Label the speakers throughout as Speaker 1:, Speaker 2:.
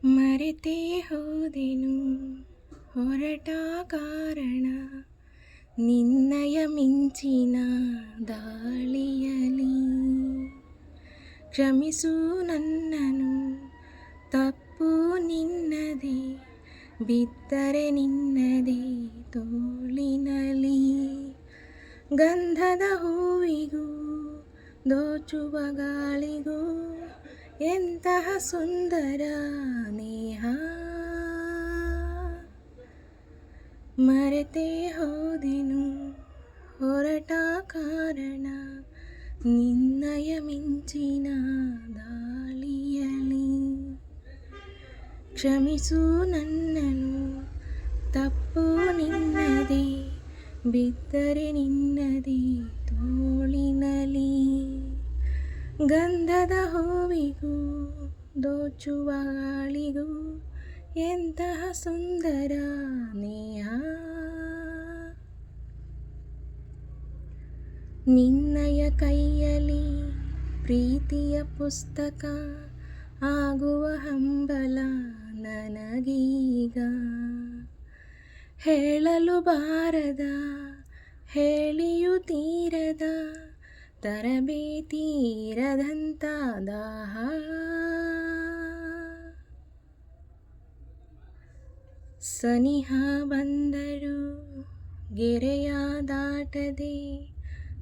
Speaker 1: ಮರೆತೇ ಹೋದೆನು ಹೊರಟ ಕಾರಣ ನಿನ್ನಯ ಮಿಂಚಿನ ದಾಳಿಯಲಿ. ಕ್ಷಮಿಸು ನನ್ನನು, ತಪ್ಪು ನಿನ್ನದೇ, ಬಿದ್ದರೆ ನಿನ್ನದೇ ತೋಳಿನಲಿ. ಗಂಧದ ಹೂವಿಗೂ ದೋಚುವ ಗಾಳಿಗೂ ಎಂತಹ ಸುಂದರ ನೇಹ. ಮರೆತೇ ಹೋದೆನು ಹೊರಟ ಕಾರಣ ನಿನ್ನಯ ಮಿಂಚಿನ ದಾಳಿಯಲಿ. ಕ್ಷಮಿಸು ನನ್ನನು, ತಪ್ಪು ನಿನ್ನದೇ, ಬಿದ್ದರೆ ನಿನ್ನದೇ ತೋಳಿನಲಿ. ಗಂಧದ ಹೂವಿಗೂ ದೋಚುವ ಗಾಳಿಗೂ ಎಂತಹ ಸುಂದರ ನೇಹ. ನಿನ್ನಯ ಕೈಯಲ್ಲಿ ಪ್ರೀತಿಯ ಪುಸ್ತಕ ಆಗುವ ಹಂಬಲ ನನಗೀಗ. ಹೇಳಲು ಬಾರದ, ಹೇಳಿಯೂ ತೀರದ, ತರಬೇತೀರದಂಥ ದಾಹ. ಸನಿಹ ಬಂದರು ಗೆರೆಯ ದಾಟದೆ,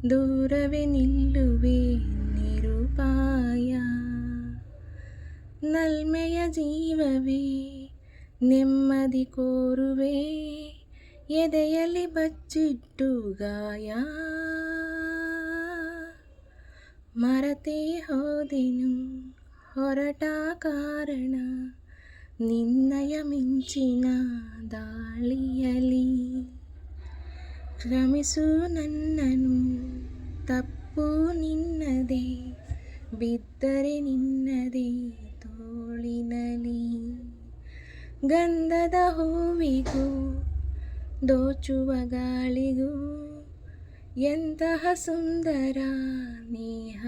Speaker 1: ದೂರವೇ ನಿಲ್ಲುವೆ ನಿರುಪಾಯ. ನಲ್ಮೆಯ ಜೀವವೇ ನೆಮ್ಮದಿ ಕೋರುವೆ, ಎದೆಯಲ್ಲಿ ಬಚ್ಚಿಟ್ಟು ಗಾಯ. ಮರೆತೇ ಹೋದೆನು ಹೊರಟ ಕಾರಣ ನಿನ್ನಯ ಮಿಂಚಿನ ದಾಳಿಯಲಿ. ಕ್ಷಮಿಸು ನನ್ನನು, ತಪ್ಪು ನಿನ್ನದೇ, ಬಿದ್ದರೆ ನಿನ್ನದೇ ತೋಳಿನಲಿ. ಗಂಧದ ಹೂವಿಗೂ ದೋಚುವ ಗಾಳಿಗೂ ಎಂತಹ ಸುಂದರ ನೇಹ.